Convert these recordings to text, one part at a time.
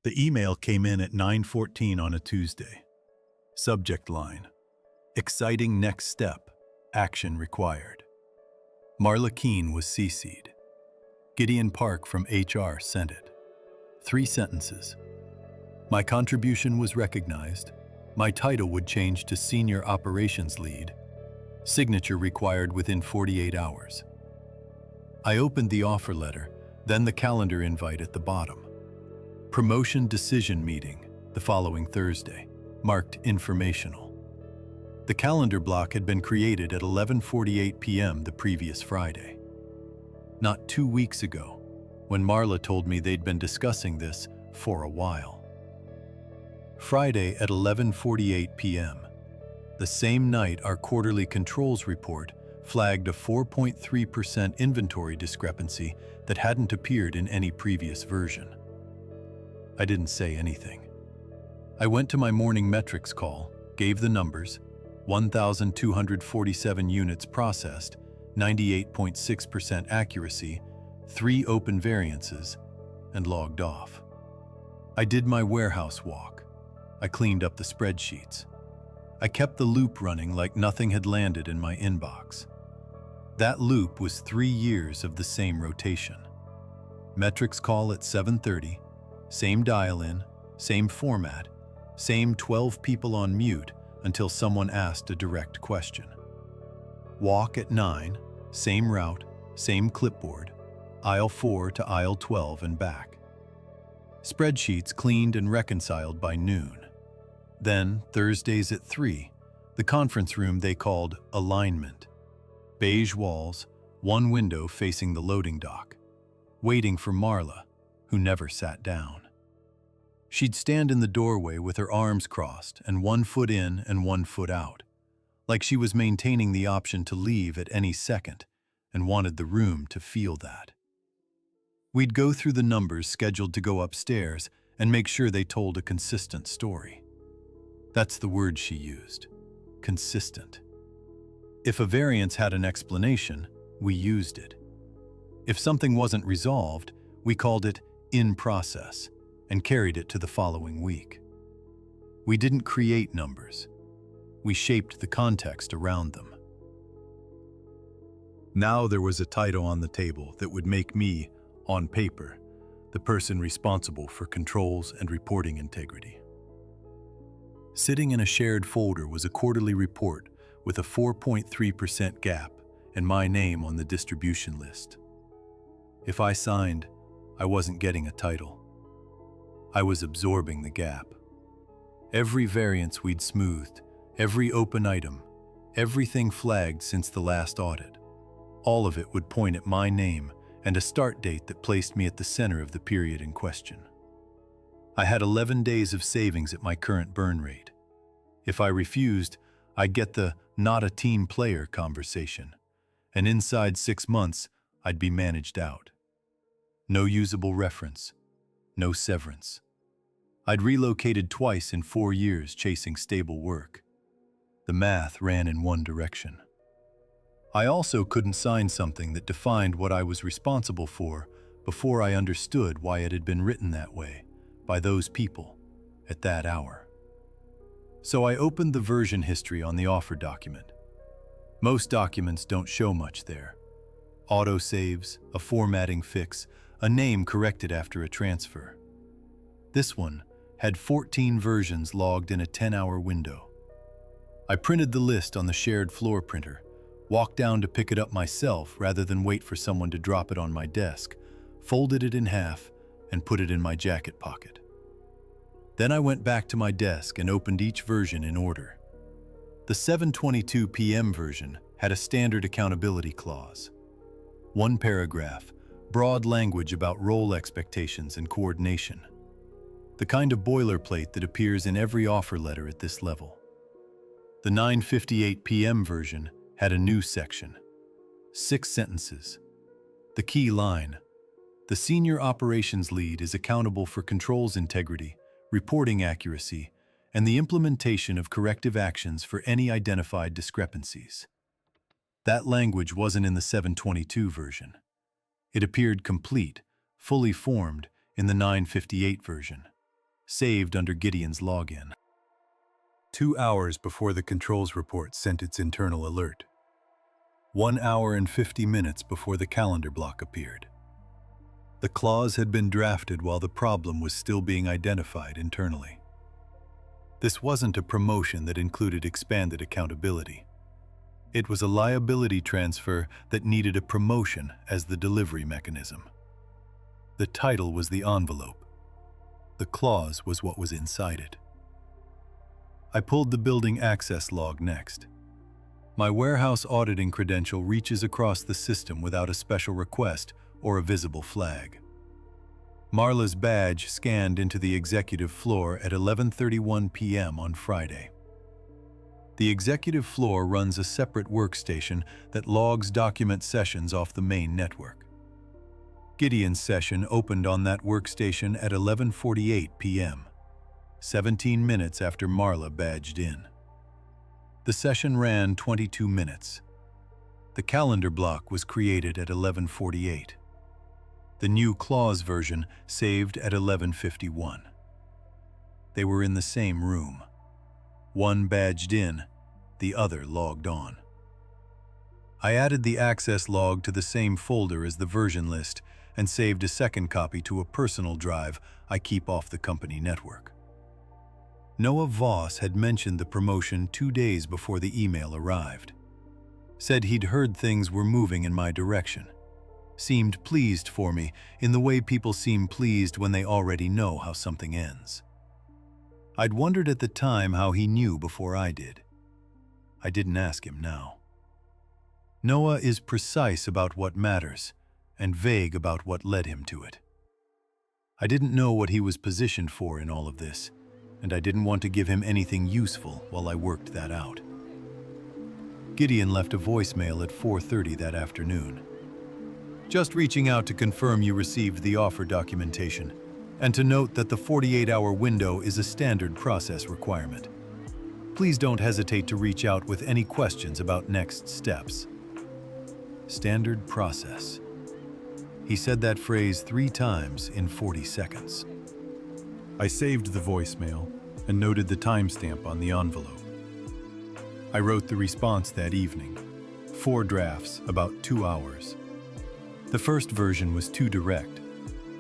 The email came in at 9:14 on a Tuesday. Subject line: Exciting next step. Action required. Marla Keene was CC'd. Gideon Park from HR sent it. 3 sentences. My contribution was recognized. My title would change to Senior Operations Lead. Signature required within 48 hours. I opened the offer letter, then the calendar invite at the bottom. Promotion decision meeting, the following Thursday, marked informational. The calendar block had been created at 11:48 p.m. the previous Friday. Not 2 weeks ago, when Marla told me they'd been discussing this for a while. Friday at 11:48 p.m., the same night our quarterly controls report flagged a 4.3% inventory discrepancy that hadn't appeared in any previous version. I didn't say anything. I went to my morning metrics call, gave the numbers, 1,247 units processed, 98.6% accuracy, 3 open variances, and logged off. I did my warehouse walk. I cleaned up the spreadsheets. I kept the loop running like nothing had landed in my inbox. That loop was 3 years of the same rotation. Metrics call at 7:30, same dial-in, same format, same 12 people on mute until someone asked a direct question. Walk at 9, same route, same clipboard, aisle 4 to aisle 12 and back. Spreadsheets cleaned and reconciled by noon. Then, Thursdays at 3, the conference room they called alignment. Beige walls, 1 window facing the loading dock. Waiting for Marla, who never sat down. She'd stand in the doorway with her arms crossed and 1 foot in and 1 foot out, like she was maintaining the option to leave at any second and wanted the room to feel that. We'd go through the numbers scheduled to go upstairs and make sure they told a consistent story. That's the word she used, consistent. If a variance had an explanation, we used it. If something wasn't resolved, we called it in process and carried it to the following week. We didn't create numbers. We shaped the context around them. Now there was a title on the table that would make me, on paper, the person responsible for controls and reporting integrity. Sitting in a shared folder was a quarterly report with a 4.3% gap and my name on the distribution list. If I signed, I wasn't getting a title. I was absorbing the gap. Every variance we'd smoothed, every open item, everything flagged since the last audit, all of it would point at my name and a start date that placed me at the center of the period in question. I had 11 days of savings at my current burn rate. If I refused, I'd get the not a team player conversation, and inside 6 months, I'd be managed out. No usable reference, no severance. I'd relocated twice in 4 years chasing stable work. The math ran in one direction. I also couldn't sign something that defined what I was responsible for before I understood why it had been written that way, by those people, at that hour. So I opened the version history on the offer document. Most documents don't show much there. Autosaves, a formatting fix, a name corrected after a transfer. This one had 14 versions logged in a 10-hour window. I printed the list on the shared floor printer, walked down to pick it up myself rather than wait for someone to drop it on my desk, folded it in half, and put it in my jacket pocket. Then I went back to my desk and opened each version in order. The 7:22 p.m. version had a standard accountability clause. 1 paragraph, broad language about role expectations and coordination. The kind of boilerplate that appears in every offer letter at this level. The 9:58 p.m. version had a new section. 6 sentences. The key line: the Senior Operations Lead is accountable for controls integrity, reporting accuracy, and the implementation of corrective actions for any identified discrepancies. That language wasn't in the 722 version. It appeared complete, fully formed in the 958 version. saved under Gideon's login. 2 hours before the controls report sent its internal alert. 1 hour and 50 minutes before the calendar block appeared. The clause had been drafted while the problem was still being identified internally. This wasn't a promotion that included expanded accountability. It was a liability transfer that needed a promotion as the delivery mechanism. The title was the envelope. The clause was what was inside it. I pulled the building access log next. My warehouse auditing credential reaches across the system without a special request or a visible flag. Marla's badge scanned into the executive floor at 11:31 p.m. on Friday. The executive floor runs a separate workstation that logs document sessions off the main network. Gideon's session opened on that workstation at 11:48 p.m., 17 minutes after Marla badged in. The session ran 22 minutes. The calendar block was created at 11:48. The new clause version saved at 11:51. They were in the same room. One badged in, the other logged on. I added the access log to the same folder as the version list and saved a second copy to a personal drive I keep off the company network. Noah Voss had mentioned the promotion 2 days before the email arrived. Said he'd heard things were moving in my direction. Seemed pleased for me in the way people seem pleased when they already know how something ends. I'd wondered at the time how he knew before I did. I didn't ask him now. Noah is precise about what matters and vague about what led him to it. I didn't know what he was positioned for in all of this, and I didn't want to give him anything useful while I worked that out. Gideon left a voicemail at 4:30 that afternoon. Just reaching out to confirm you received the offer documentation, and to note that the 48-hour window is a standard process requirement. Please don't hesitate to reach out with any questions about next steps. Standard process. He said that phrase 3 times in 40 seconds. I saved the voicemail and noted the timestamp on the envelope. I wrote the response that evening, 4 drafts, about 2 hours. The first version was too direct.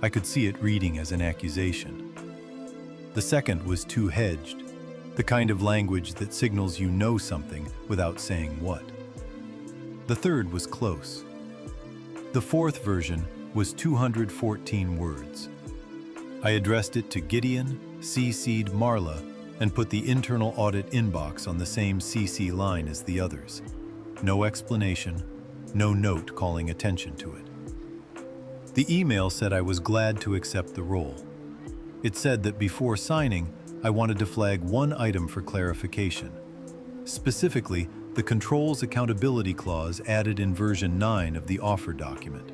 I could see it reading as an accusation. The second was too hedged, the kind of language that signals you know something without saying what. The third was close. The fourth version was 214 words. I addressed it to Gideon, CC'd Marla, and put the internal audit inbox on the same CC line as the others. No explanation, no note calling attention to it. The email said I was glad to accept the role. It said that before signing, I wanted to flag one item for clarification. Specifically, the Controls Accountability Clause added in version 9 of the offer document,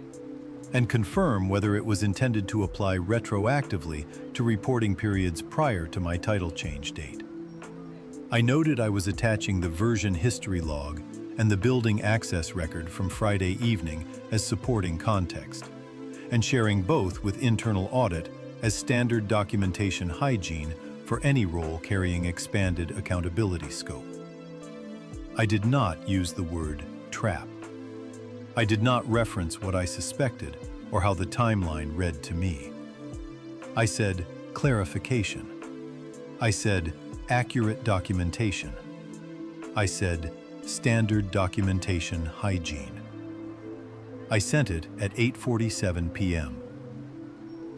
and confirm whether it was intended to apply retroactively to reporting periods prior to my title change date. I noted I was attaching the version history log and the building access record from Friday evening as supporting context, and sharing both with internal audit as standard documentation hygiene for any role carrying expanded accountability scope. I did not use the word trap. I did not reference what I suspected or how the timeline read to me. I said clarification. I said accurate documentation. I said standard documentation hygiene. I sent it at 8:47 p.m.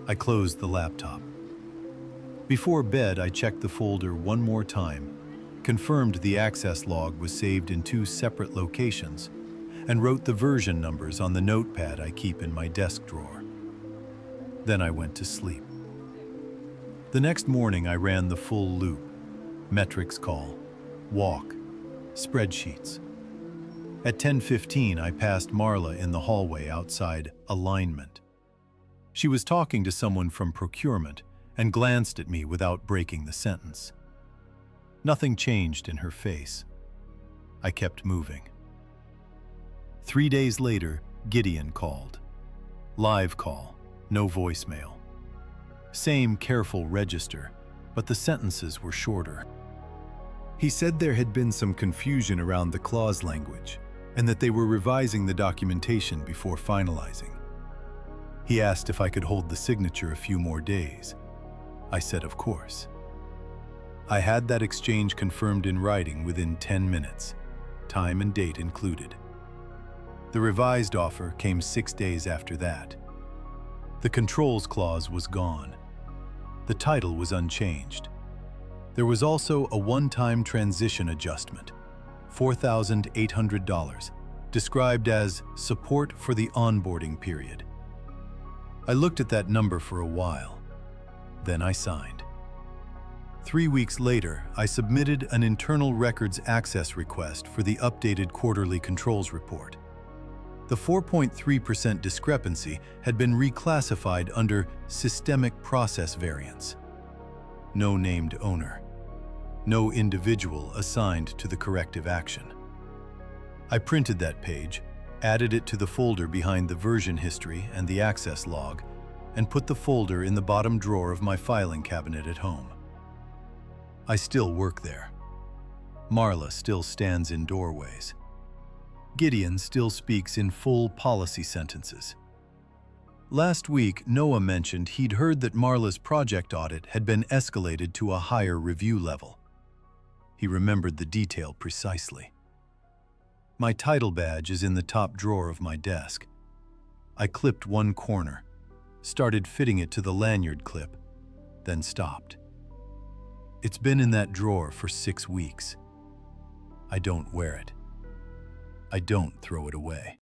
I closed the laptop. Before bed, I checked the folder one more time, confirmed the access log was saved in 2 separate locations, and wrote the version numbers on the notepad I keep in my desk drawer. Then I went to sleep. The next morning, I ran the full loop: metrics call, walk, spreadsheets. At 10:15, I passed Marla in the hallway outside alignment. She was talking to someone from procurement and glanced at me without breaking the sentence. Nothing changed in her face. I kept moving. 3 days later, Gideon called. Live call, no voicemail. Same careful register, but the sentences were shorter. He said there had been some confusion around the clause language and that they were revising the documentation before finalizing. He asked if I could hold the signature a few more days. I said of course. I had that exchange confirmed in writing within 10 minutes, time and date included. The revised offer came 6 days after that. The controls clause was gone. The title was unchanged. There was also a one-time transition adjustment, $4,800, described as support for the onboarding period. I looked at that number for a while. Then I signed. 3 weeks later, I submitted an internal records access request for the updated quarterly controls report. The 4.3% discrepancy had been reclassified under systemic process variance. No named owner. No individual assigned to the corrective action. I printed that page, added it to the folder behind the version history and the access log, and put the folder in the bottom drawer of my filing cabinet at home. I still work there. Marla still stands in doorways. Gideon still speaks in full policy sentences. Last week, Noah mentioned he'd heard that Marla's project audit had been escalated to a higher review level. He remembered the detail precisely. My title badge is in the top drawer of my desk. I clipped one corner, started fitting it to the lanyard clip, then stopped. It's been in that drawer for 6 weeks. I don't wear it. I don't throw it away.